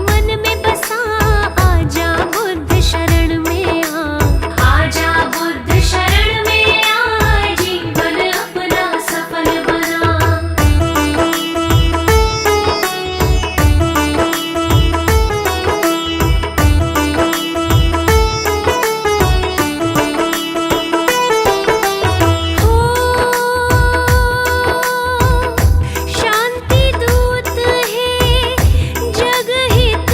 मन में बसा, आजा बुद्ध शरण में आ, आजा बुद्ध शरण में आ, जीवन अपना सफल बना। शांति दूत है जग हित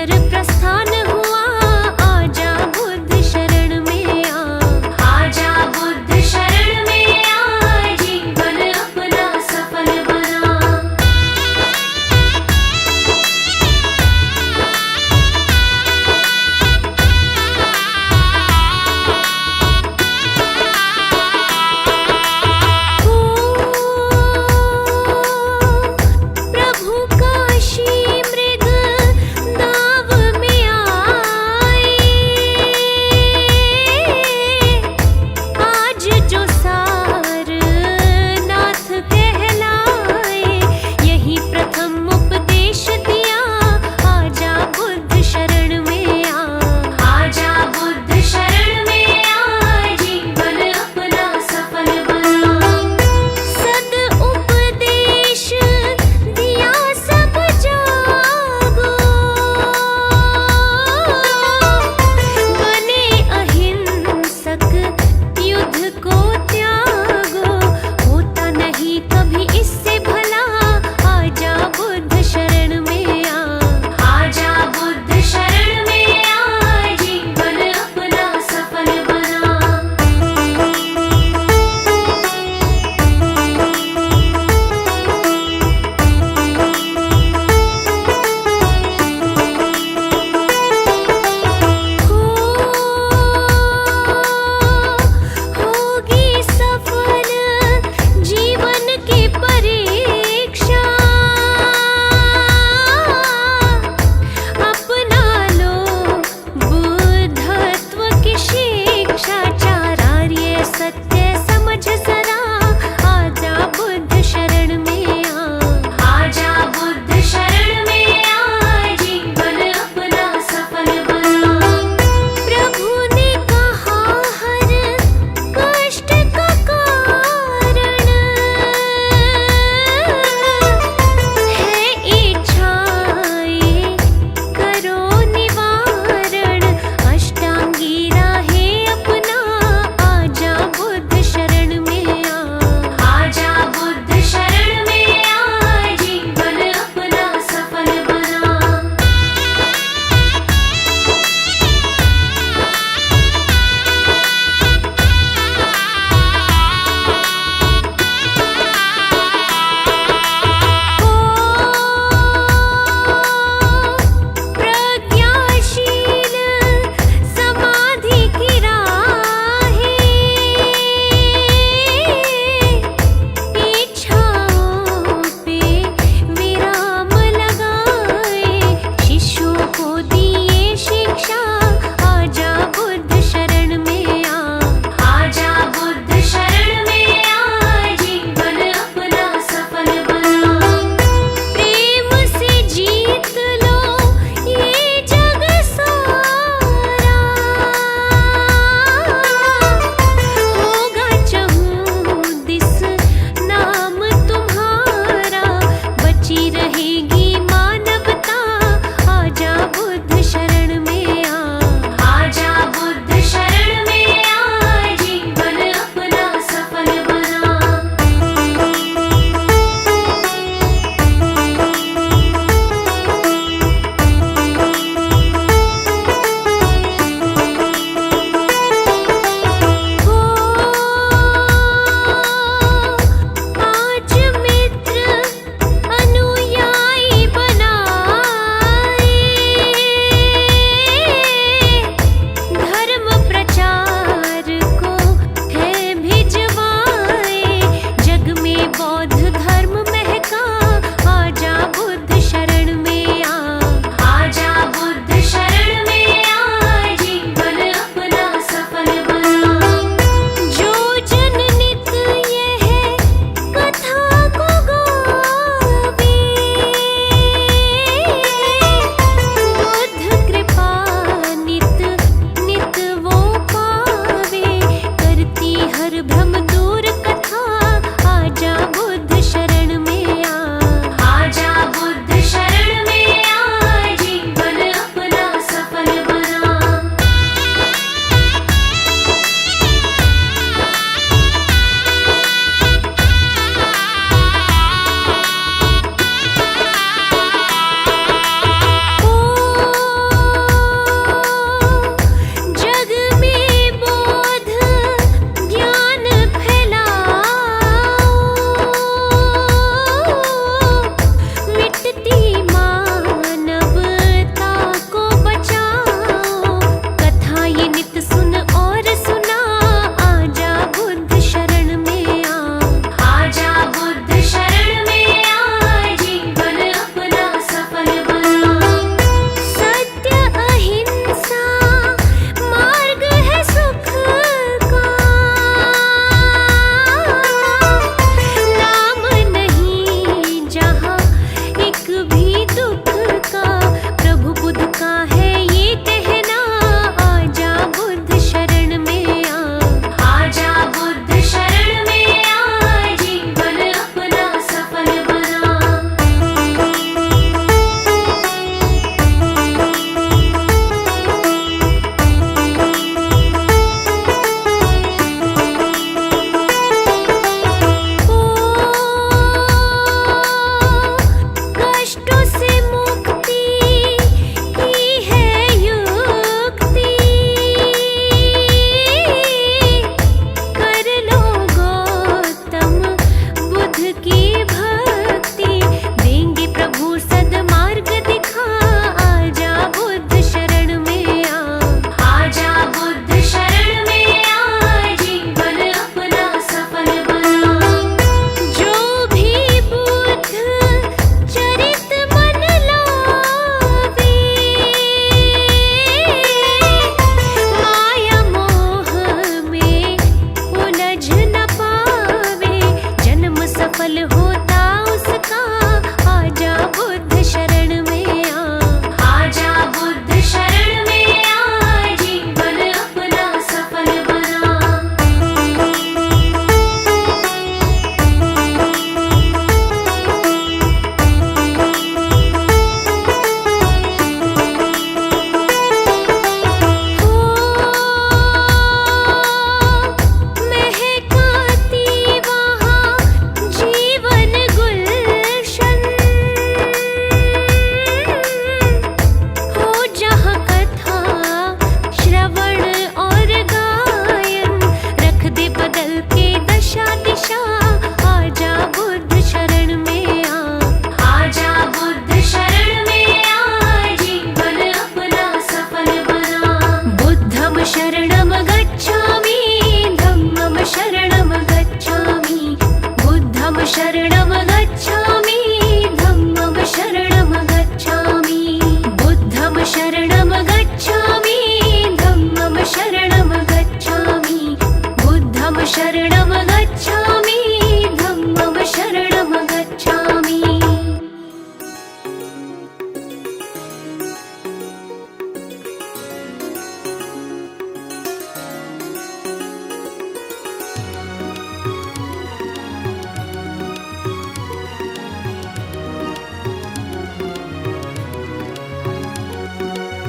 नगर प्रस्थान हुआ, आजा बुद्ध शरण में आ। आजा बुद्ध शरण में आ, जीवन अपना सफल बना। प्रभु काशी मृग दाव में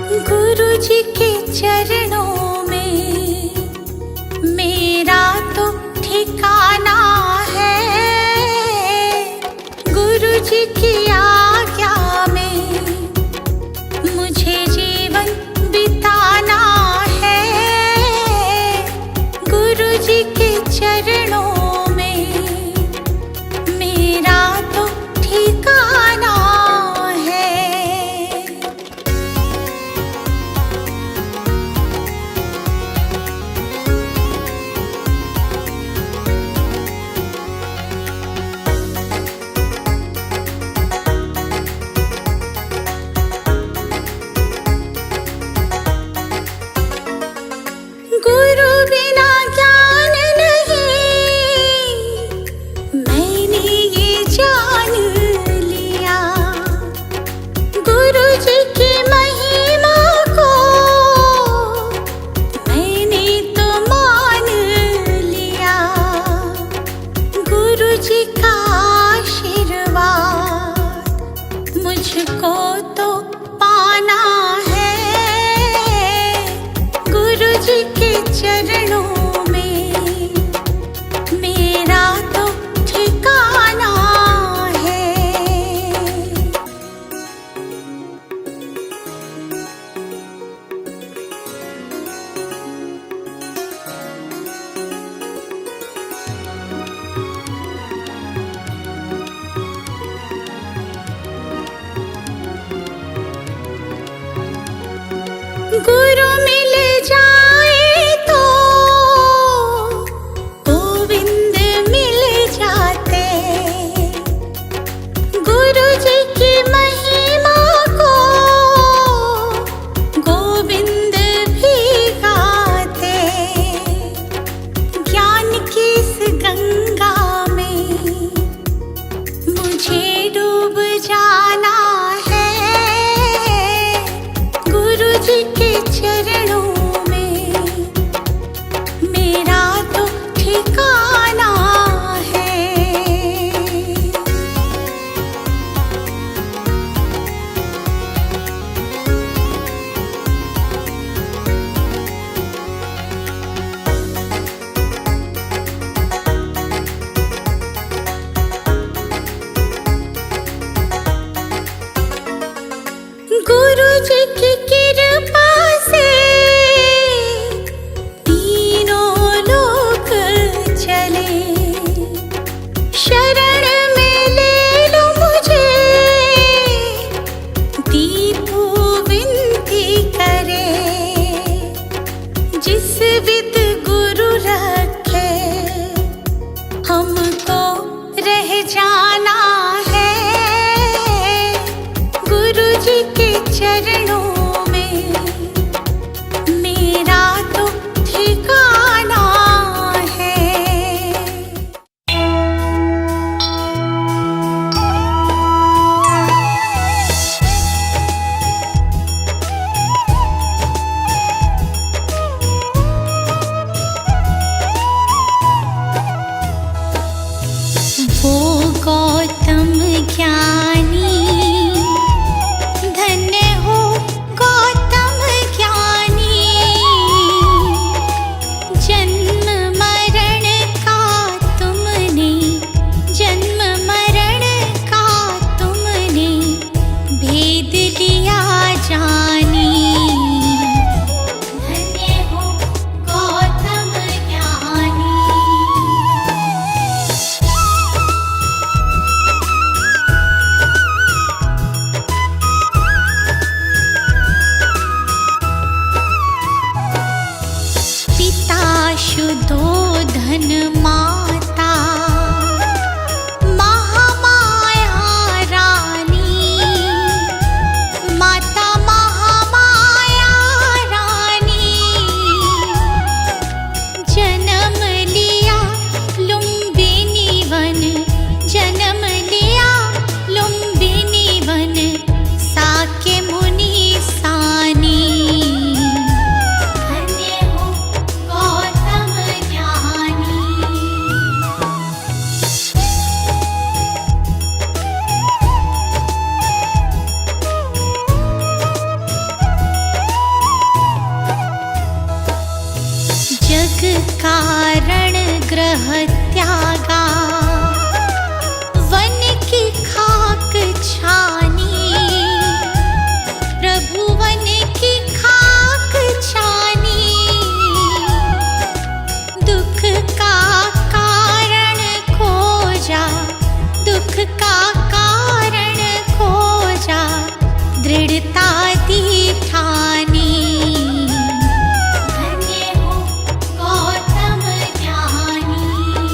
गुरु जी के चरणों में मेरा तो ठिकाना है। गुरु जी की आज्ञा में मुझे जीवन बिताना है। गुरु जी के चरणों में मेरा तो ठिकाना है। गुरु बिना ज्ञान नहीं, मैंने ये जान लिया। गुरु जी की महिमा को मैंने तो मान लिया। गुरु जी का आशीर्वाद मुझको तो पाना है। गुरु जी के चरणों में मेरा तो ठिकाना है। गुरु मिल जाए तो गोविंद मिल जाते। गुरु जी की महिमा को गोविंद भी गाते। ज्ञान की इस गंगा में मुझे डूब जाना है। गुरु जी के चरणों में यह त्यागा। वन की खाक छानी, प्रभु वन की खाक छानी। दुख का कारण खोजा, दुख का कारण खोजा, दृढ़ता दी ठानी। धन्य हो गौतम ज्ञानी।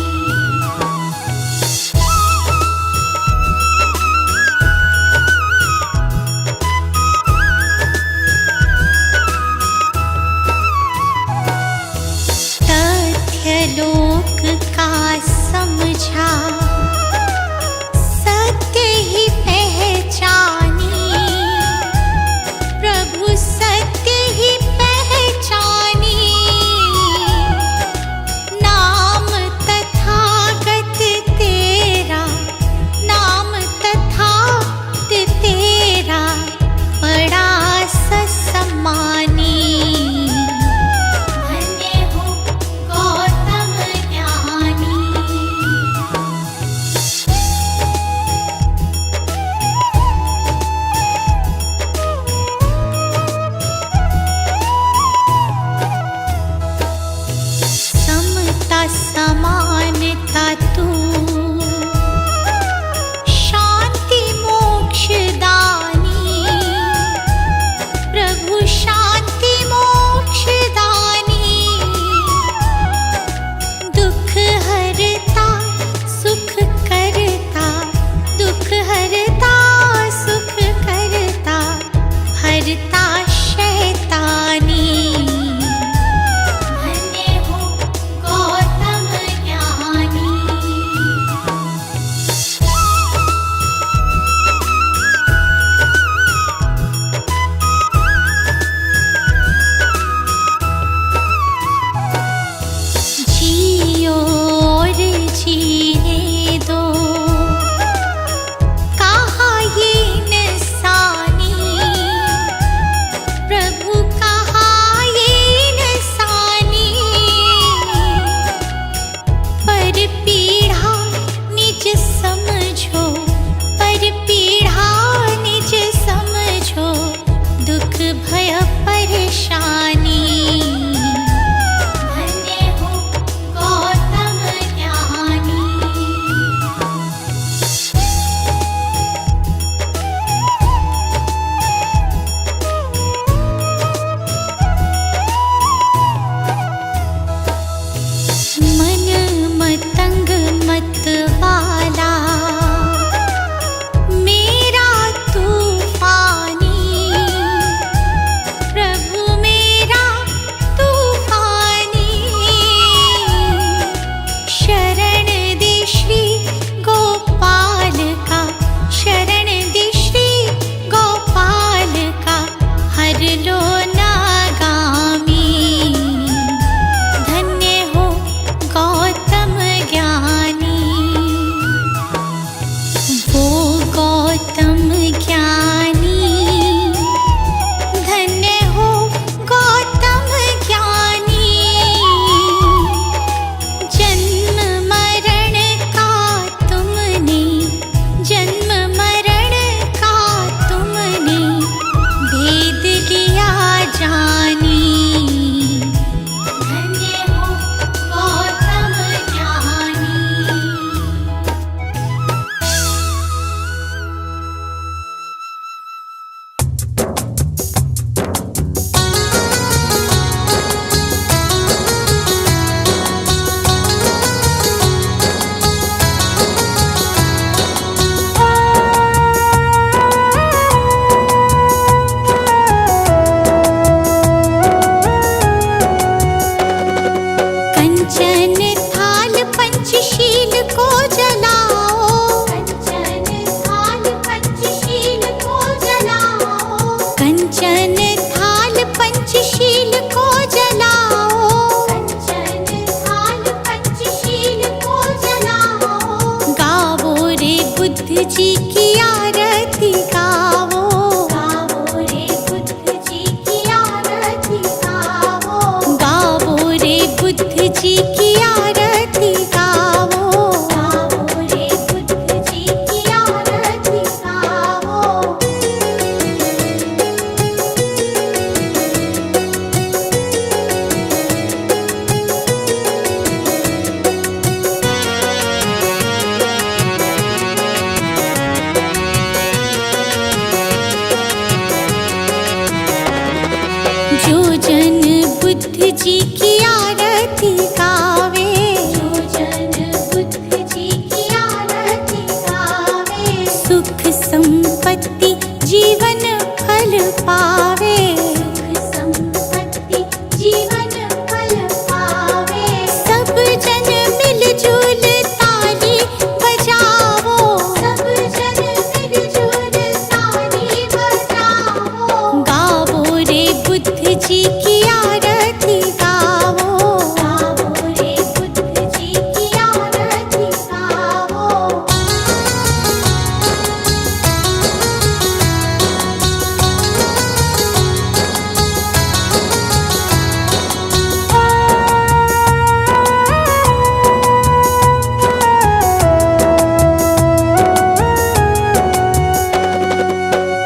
जो जन बुद्ध जी की आरती गावे, जो जन बुद्ध जी की आरती गावे, सुख संपत्ति जीवन फल पावे, सुख संपत्ति जीवन फल पावे। सब जन मिलजुल ताली बजावो, सब जन मिलजुल ताली बजावो, गावो रे बुद्ध जी की आरती गावो, गावो रे बुद्ध जी की आरती गावो।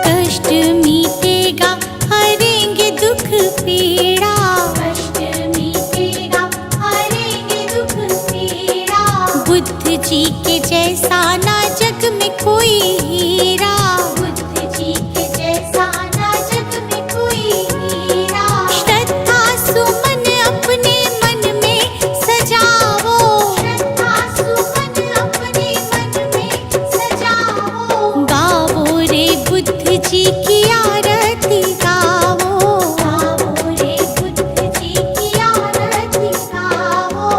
कष्ट मीटेगा हरेंगे दुख पीड़ा, कष्ट मीटेगा हरेंगे दुख पीड़ा, बुद्ध जी के जैसा ना जग में कोई हीरा, बुद्ध जी के जैसा ना जग में कोई हीरा। श्रद्धा सुमन अपने मन में सजावो, श्रद्धा सुमन अपने मन में सजावो, गावो रे बुद्ध जी की आरती गावो, गावो रे बुद्ध जी की आरती गावो।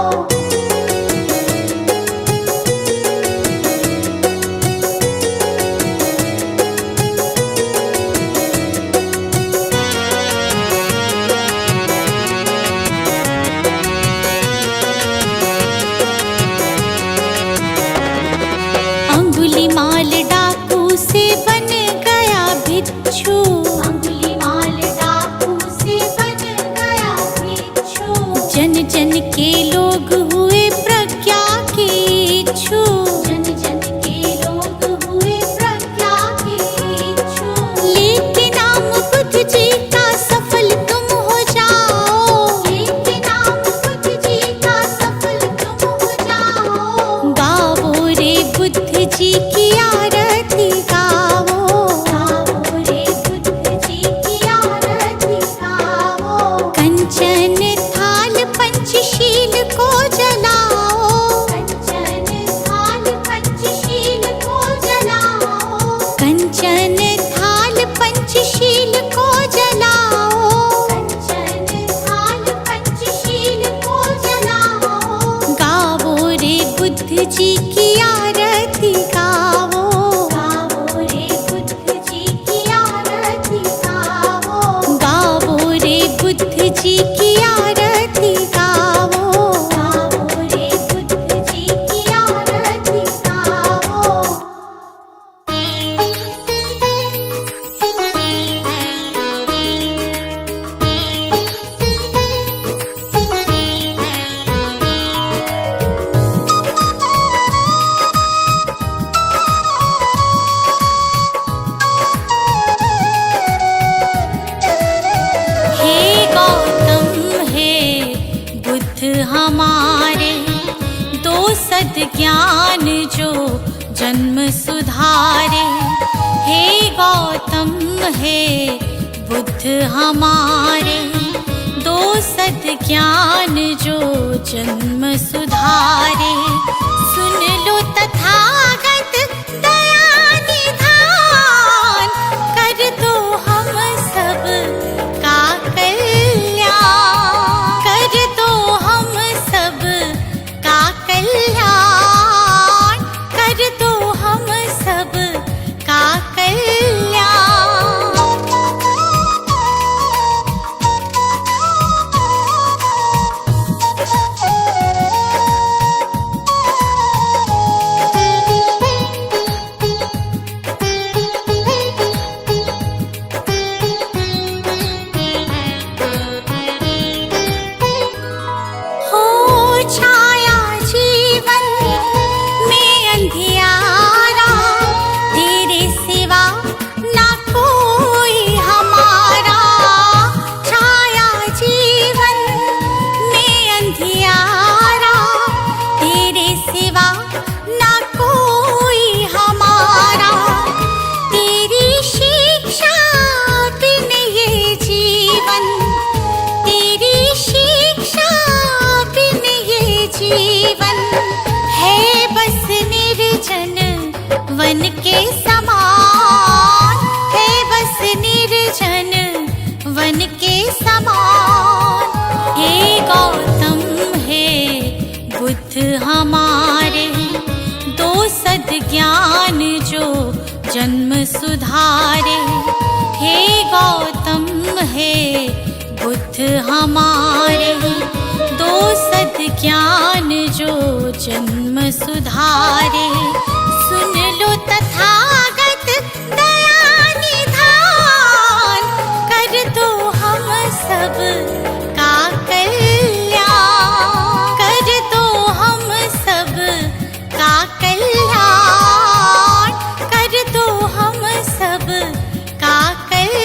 अंगुलीमाल डाकू से बन गया भिक्षु, अंगुलीमाल डाकू से बन गया भिक्षु, जन जन के लोग हुए प्रज्ञा के इच्छु, जन जन के लोग हुए प्रज्ञा के इच्छु। लेके नाम बुद्ध जी का सफल तुम हो जाओ, लेके नाम बुद्ध जी का सफल तुम हो जाओ, गावो रे बुद्ध जी की आरती गावो, गावो रे बुद्ध जी की आरती गावो। कंचन थाल पंचशील को जलाओ, कंचन थाल पंचशील को जलाओ, कंचन थाल पंचशील को जलाओ, कंचन थाल पंचशील को जलाओ, गावो रे बुद्ध जी की आरती गावो, गावो रे बुद्ध जी की आरती गावो, गावो रे बुद्ध जी की आरती गावो, गावो रे बुद्ध जी की आरती गावो। हे गौतम हे बुद्ध हमारे, दो सद ज्ञान जो जन्म सुधारे। हे गौतम हे बुद्ध हमारे, दो सद ज्ञान जो जन्म सुधारे। सुन लो तथागत दया निधान, कर दो हम सब का कल्याण, कर दो हम सब का कल्याण, कर दो हम सब का कल्याण। वन के समान है, बस निर्जन वन के समान। हे गौतम हे बुद्ध हमारे, दो सद्ज्ञान जो जन्म सुधारे। हे गौतम हे बुद्ध हमारे, दो सद्ज्ञान जो जन्म सुधारे। सुन लो तथागत दया निधान, कर दो हम सब का कल्याण, कर दो हम सब का कल्याण, कर दो हम सब का कल्याण।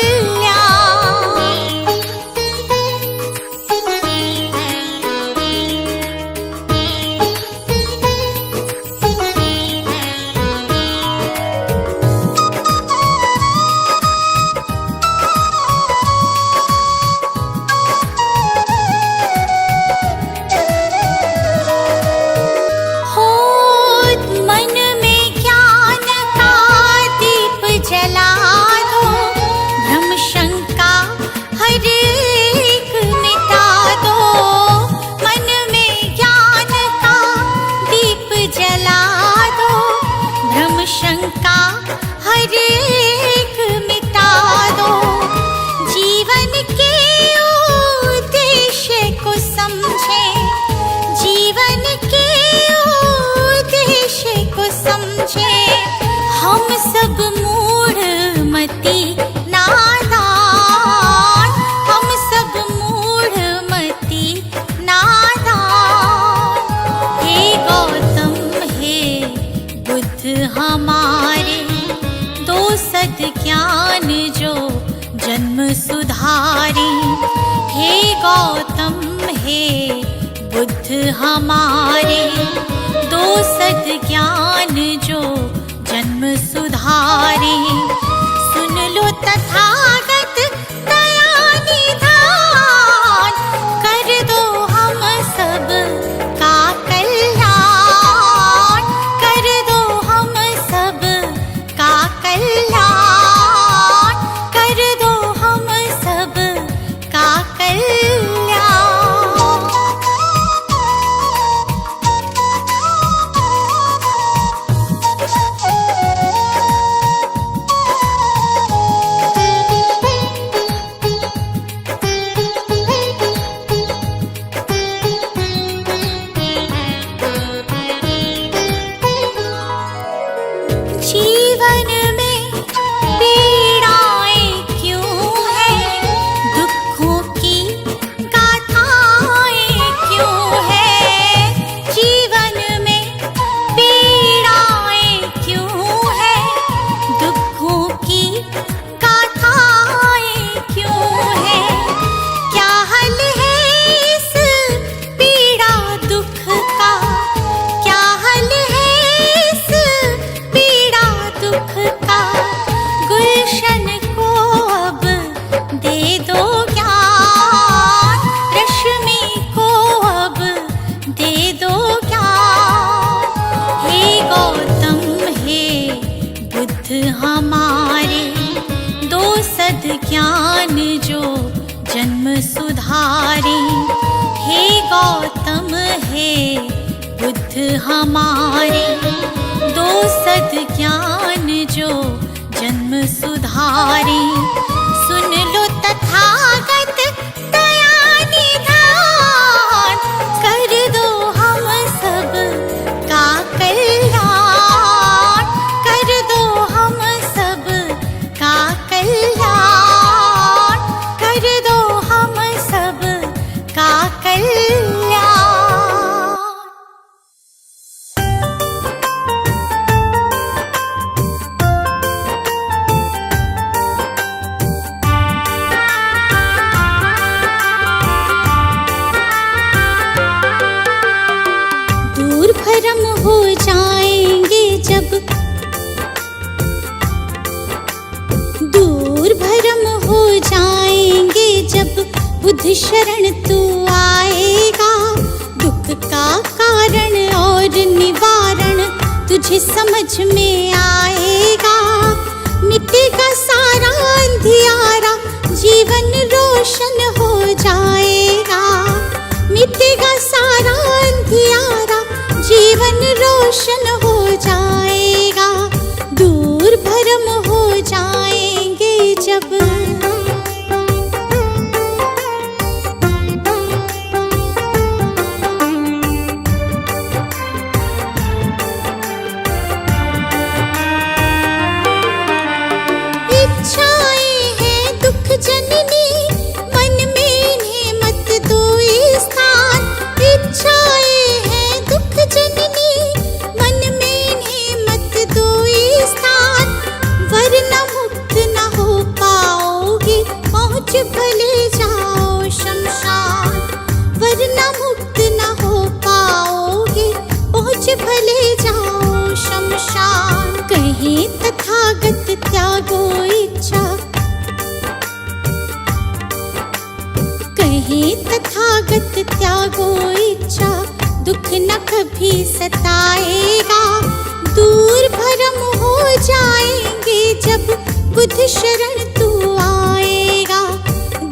शंका हर एक मिटा दो, जीवन के उद्देश्य को समझे, जीवन के उद्देश्य को समझे। हम सब मूढ़ मति नादान, हम सब मूढ़ मति नादान। हे गौतम हे बुद्ध हमारे, दो सद्ज्ञान जो जन्म सुधारे। हे गौतम हे बुद्ध हमारे, दो सद्ज्ञान जो जन्म सुधारे। सुन लो तथागत दया निधान, कर दो हम सब का कल्याण, कर दो हम सब का कल्याण, कर दो हम सब का कल्याण। जीवन में पीड़ाएं क्यों हैं, दुखों की गाथाएं क्यों हैं। जीवन में पीड़ाएं क्यों हैं, दुखों की गाथाएं क्यों हैं। क्या हल है इस पीड़ा दुख का, क्या हल है इस पीड़ा दुख का। गुलशन को अब दे दो ज्ञान, रश्मि को अब दे दो ज्ञान। हे गौतम हे बुद्ध हमारे, दो सद्ज्ञान जो जन्म सुधारे। हे गौतम हे बुद्ध हमारे, दो सद्ज्ञान जो जन्म सुधारे। सुन लो तथागत दया निधान, कर दो हम सब का कल्याण, कर दो हम सब का कल्याण, कर दो हम सब का कल्याण। दूर भरम हो जाएंगे जब, दूर भरम हो जाएंगे जब बुद्ध शरण तू आएगा। दुख का कारण और निवारण तुझ तुझे समझ में आएगा, मिटेगा सारा अंधियारा, जीवन रोशन हो जाएगा। मिटेगा सारा अंधियारा, जीवन रोशन हो जाएगा। दूर भरम हो जाएंगे जब भले जाओ शमशान, वरना मुक्त न हो पाओगे, पहुँच भले जाओ शमशान। कहीं तथागत त्यागो इच्छा, कहीं तथागत त्यागो इच्छा, दुख न कभी सताएगा। दूर भरम हो जाएंगे जब बुद्ध शरण तू आएगा।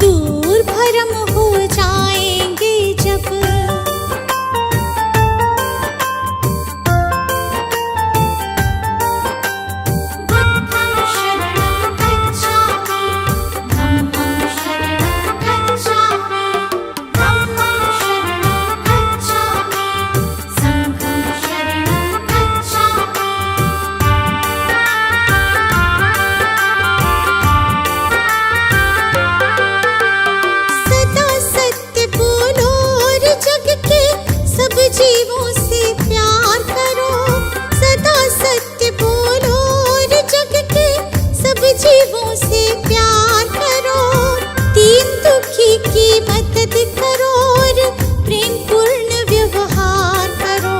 दूर भरम हो जाएंगे जब बुद्धं शरणं गच्छामि, धम्मं शरणं गच्छामि, धम्मं शरणं गच्छामि, संघं शरणं गच्छामि। जीवों से प्यार करो, सदा सत्य बोलो और जग के सब जीवों से प्यार करो। दीन दुखी की मदद करो और प्रेम पूर्ण व्यवहार करो।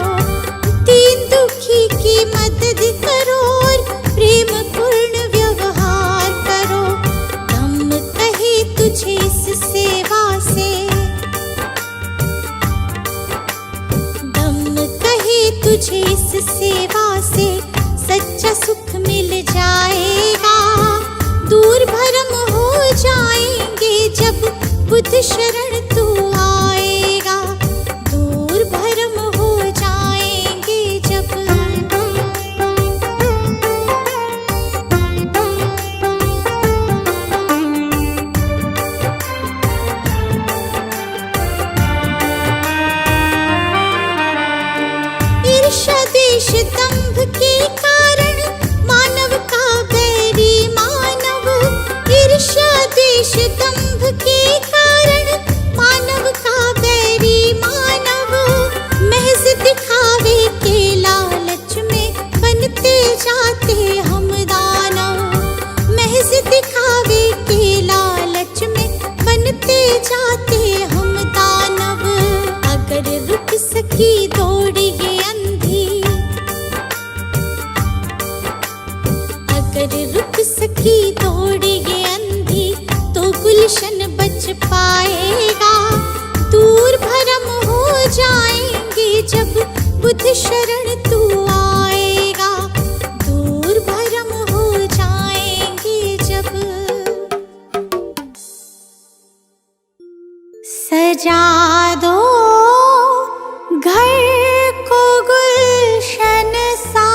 दीन दुखी की मदद करो और प्रेम पूर्ण व्यवहार करो। हम कहे तुझे इस सेवा से, तुझे इस सेवा से सच्चा सुख मिल जाएगा। दूर भरम हो जाएंगे जब बुद्ध शरण तू आएगा। दूर भरम हो जाएंगे जब देश दंभ के कारण मानव का बैरी मानव। ईर्ष्या देश दंभ के कारण मानव का बैरी मानव। महज दिखावे के लालच में बनते जाते हम दानव। महज दिखावे के लालच में बनते जाते हम दानव। अगर रुक सकी दौड़ ये अगर रुक सकी दौड़ ये अंधी तो गुलशन बच पाएगा। दूर भरम हो जाएंगे जब बुद्ध शरण तू आएगा। दूर भरम हो जाएंगे जब सजा दो घर को गुलशन सा,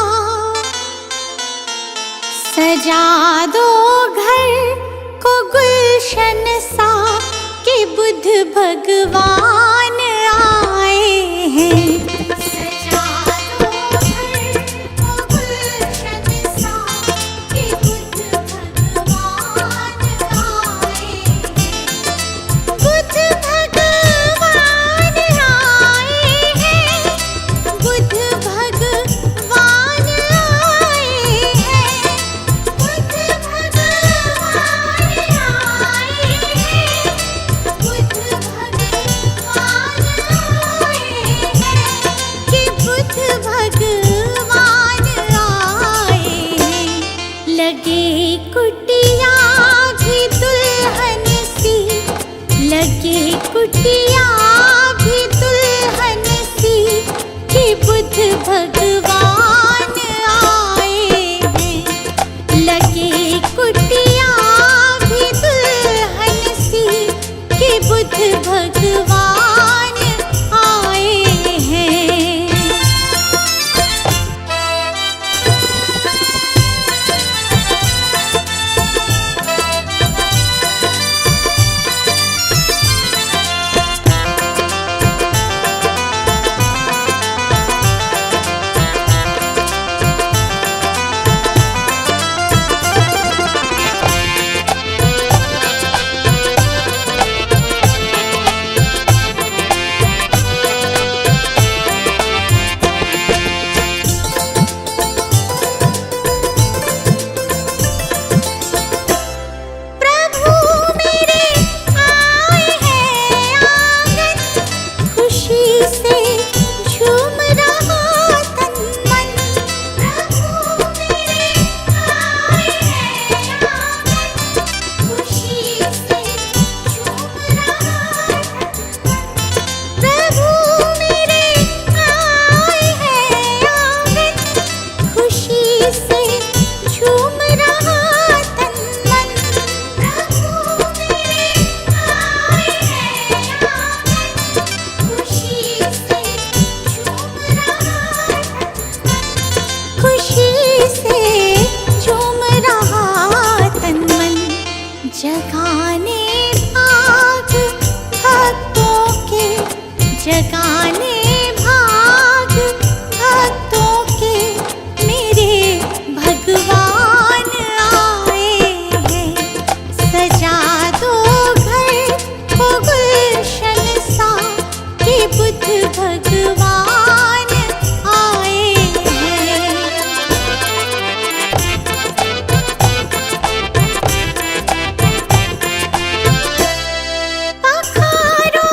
सजा दो घर को गुलशन सा कि बुद्ध भगवान आए हैं। सजा दो घर को गुलशन सा कि बुद्ध भगवान आए हैं। बुद्ध भगवान आए हैं। बुद्ध भगवान आए हैं। लगे कुटिया भी दुल्हन सी, लगे कुटिया भी दुल्हन सी कि बुद्ध भगवान भगवान आए हैं। प्रभु मेरे आए हैं आंगन, खुशी से झूम रहा तन मन। प्रभु मेरे आए हैं आंगन, खुशी से झूम रहा तन मन। प्रभु मेरे आए हैं आंगन, खुशी से झूम रहा तन मन। प्रभु मेरे आए हैं आंगन, खुशी से झूम रहा तन मन। खुशी से झूम रहा तन मन। जगाने भाग भक्तों के, जगाने भाग भक्तों के, मेरे भगवान आए हैं। सजा दो घर को गुलशन सा, कि बुद्ध भगवान आए हैं। पखारो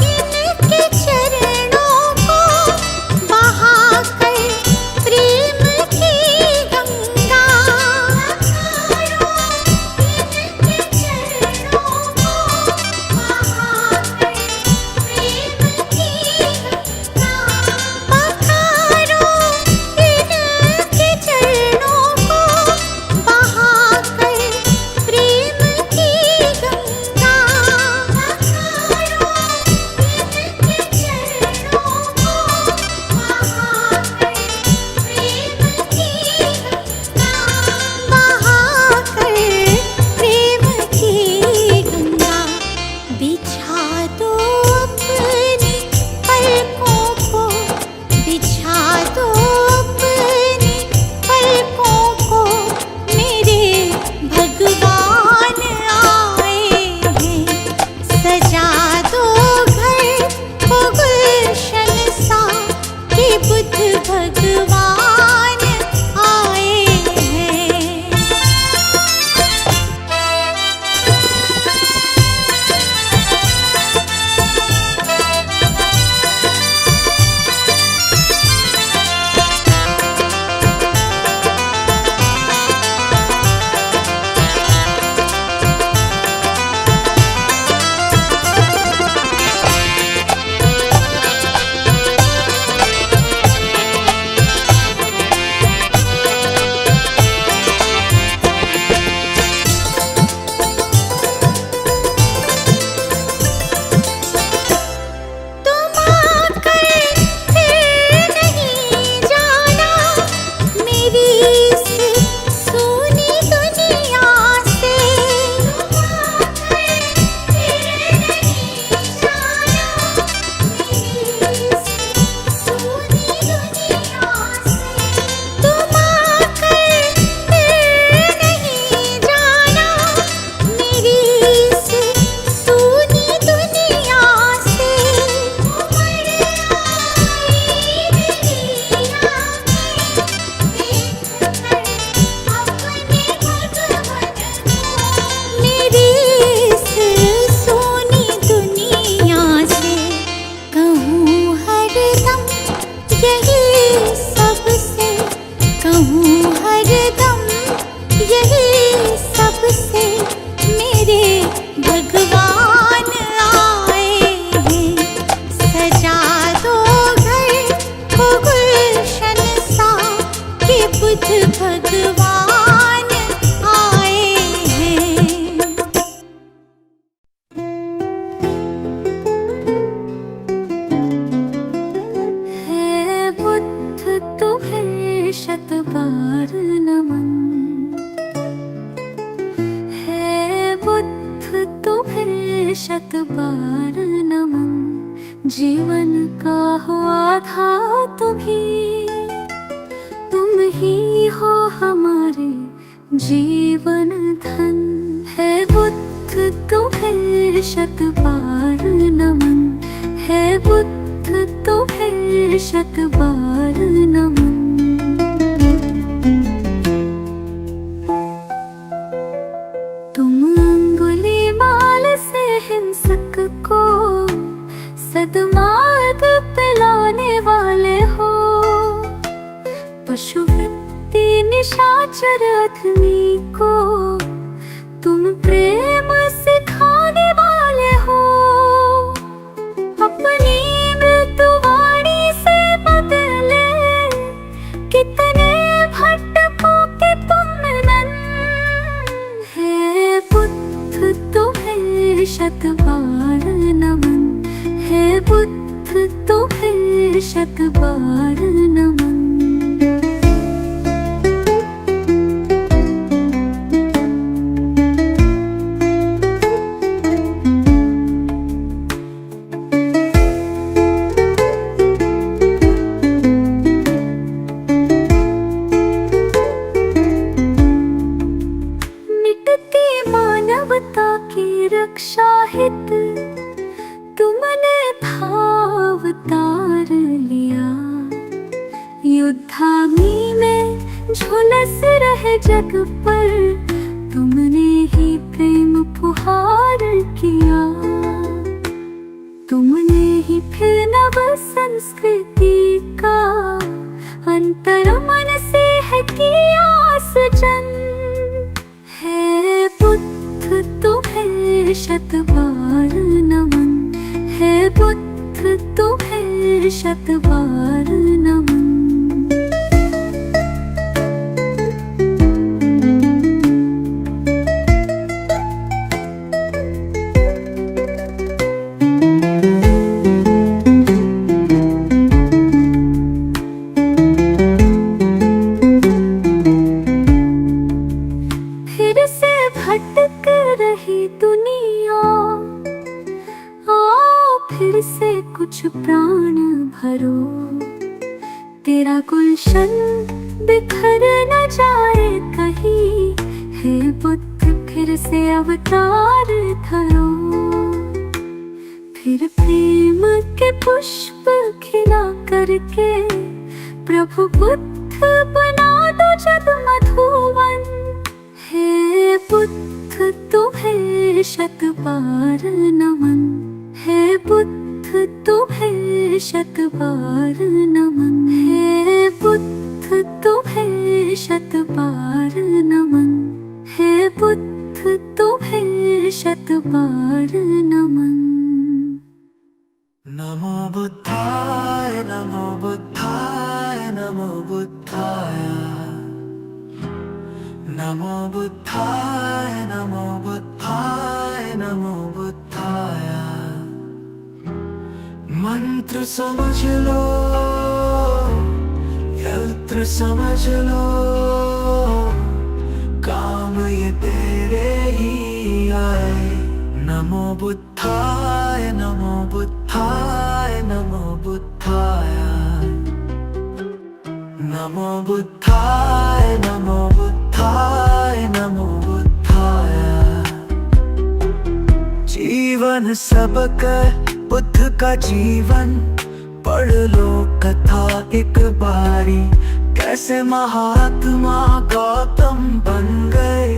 इनके चरणों को, बहाकर प्रेम की गंगा। पखारो इनके चरणों को, बहाकर प्रेम की गंगा। पखारो इनके चरणों को, बहाकर प्रेम की गंगा। पखारो इनके चरणों को, बहाकर प्रेम की गंगा। बहाकर प्रेम की गंगा। बिछा दो अपनी पलकों को, बिछा दो अपनी पलकों को, मेरे भगवान आए हैं। सजा दो घर को गुलशन सा, कि बुद्ध भगवान आए हैं। शत बार नमन। जीवन का हुआ था तुम्ही, तुम ही हो हमारे जीवन धन। है बुद्ध तुम्हें शत बार नमन, है बुद्ध तुम्हें शत बार नमन। तुम अंगुलीमाल से हिंसक को सद्मार्ग पे लाने वाले हो। पशुवृत्ति निशाचर अधमी को तुम प्रेम सिखाने वाले हो। अपनी मृत्युवाणी से बदले कितने भटकों के तुम नन। है बुद्ध तुम्हें शत बार नमन, है बुद्ध तुम्हें शत बार नमन। मानवता की रक्षा हित तुमने भावतार लिया। युद्धाग्नि में झुलस रहे जग पर तुमने ही प्रेम फुहार किया। तुमने ही फिर नव संस्कृति का अंतर मन से है किया सृजन। है बुद्ध तुम्हें शत बार नमन, है बुद्ध तुम्हें शत बार नमन। फिर से भटक रही दुनिया, आओ फिर से कुछ प्राण भरो। तेरा गुलशन बिखर न जाए कहीं, हे बुद्ध फिर से अवतार धरो। फिर प्रेम के पुष्प खिला करके प्रभु बुद्ध बना दो जग मधुवन। हे बुद्ध तुम्हें शत बार नमन, हे बुद्ध तुम्हें शत बार नमन। हे बुद्ध तुम्हें शत बार नमन, हे बुद्ध तुम्हें शत बार नमन। नमो बुद्धाय, नमो बुद्धाय, नमो बुद्धाय। नमो बुद्धाय, नमो बुद्धाय, नमो बुद्धाय। मंत्र समझ लो, यंत्र समझ लो, काम ये तेरे ही आए। नमो बुद्धाय, नमो बुद्धाय, नमो बुद्धाय। नमो बुद्धाय, नमो बुद्धाय, नमो बुद्धाय। जीवन सबका बुद्ध का जीवन, पढ़ लो कथा एक बारी। कैसे महात्मा गौतम बन गए,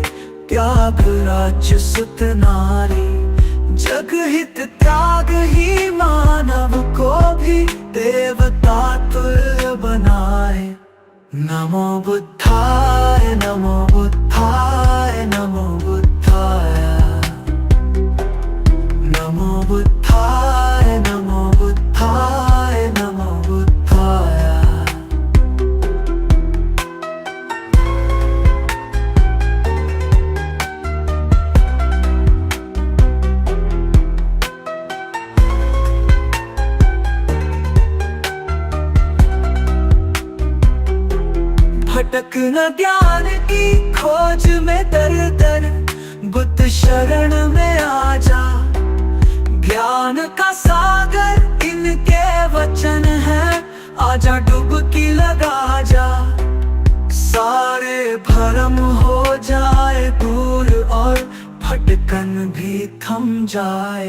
त्याग राज्य सुत नारी। जग हित त्याग ही मानव को भी देवता तुल्य बनाए। नमो बुद्धाय, नमो बुद्धाय, नमो बुद्धाय। नमो बुद्धाय, नमो बुद्धाय, नमो बुद्धाय। भटक न ज्ञान की खोज में दर दर, बुद्ध शरण में आ जा। ज्ञान का सागर इनके वचन है। आजा डुबकी लगा जा, सारे भरम हो जाए दूर और भटकन भी थम जाए।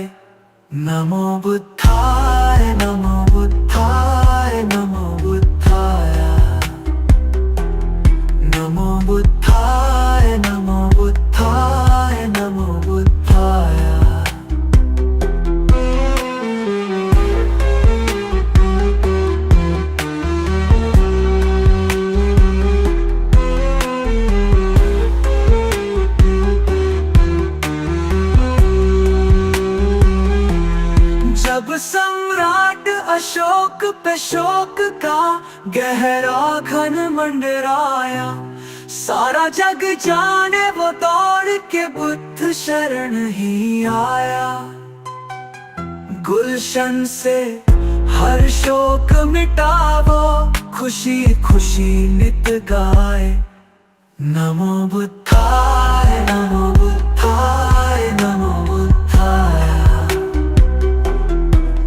नमो बुद्धाय नमो बुद्धाय नमो बुद्धाय नमो बुद्धाय नमो बुद्धाय नमो बुद्धाय। जब सम्राट अशोक पे शोक का गहरा घन मंडराया, सारा जग जाने वो दौड़ के बुद्ध शरण ही आया। गुलशन से हर शोक मिटावो, खुशी खुशी नित गाए। नमो बुद्धाय नमो बुद्धाय नमो बुद्धाय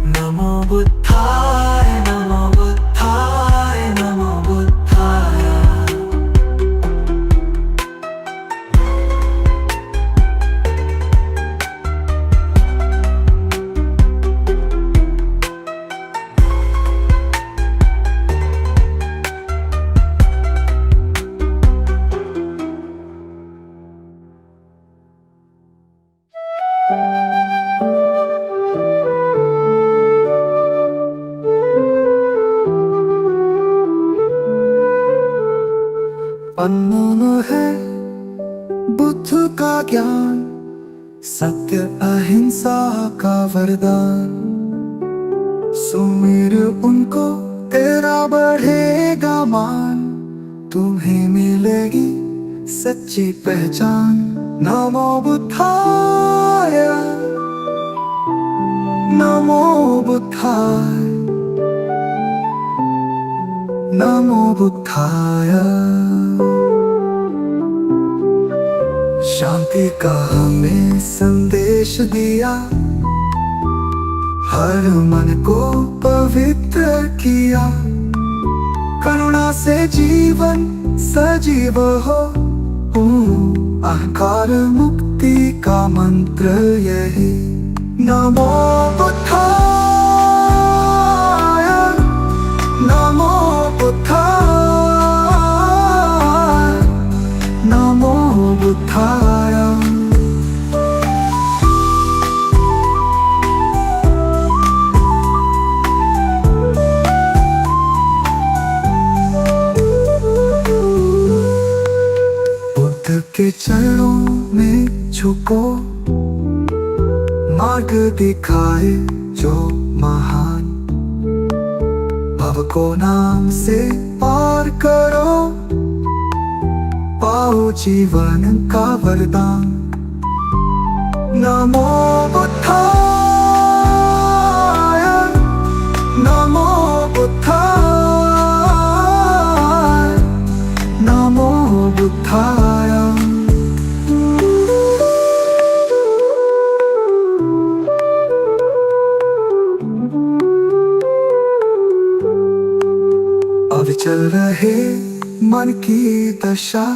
नमो बुद्धाय नमो बुद्धाय नमो बुद्धाय। अनमोल है बुद्ध का ज्ञान, सत्य अहिंसा का वरदान। सुमिर उनको तेरा बढ़ेगा मान, तुम्हें मिलेगी सच्ची पहचान। नमो बुद्धाय नमो बुद्धाय नमो बुद्धाय। शांति का हमें संदेश दिया, हर मन को पवित्र किया। करुणा से जीवन सजीव हो, अहंकार मुक्ति का मंत्र यही। नमो बुद्धाय नमो बुद्धाय नमो बुद्धाय। बुद्ध के चरणों में झुको, मार्ग दिखाए जो महान। भव को नाम से पार करो, पाओ जीवन का वरदान। नमो बुद्धाय नमो बुद्धाय नमो बुद्धाय। अविचल रहे मन की दशा,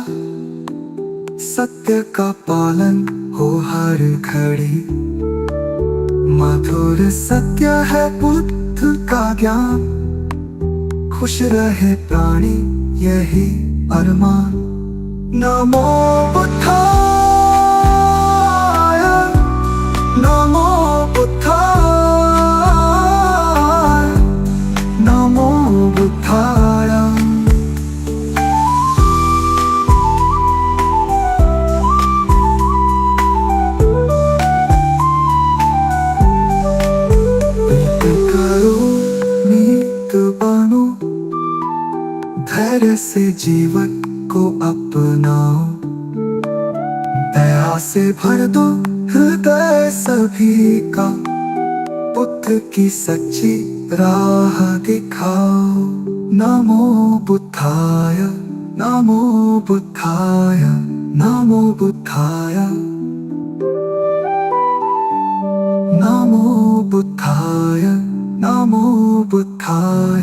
सत्य का पालन हो हर घड़ी। मधुर सत्य है बुद्ध का ज्ञान, खुश रहे प्राणी यही अरमान। नमो बुद्धाय नमो बुद्धाय नमो बुद्धाय। धैर्य से जीवन को अपनाओ, दया से भर दो हृदय सभी का। बुद्ध की सच्ची राह दिखाओ। नमो बुद्धाय नमो बुद्धाय नमो बुद्धाय नमो बुद्धाय। बुद्धाय नमो बुद्धाय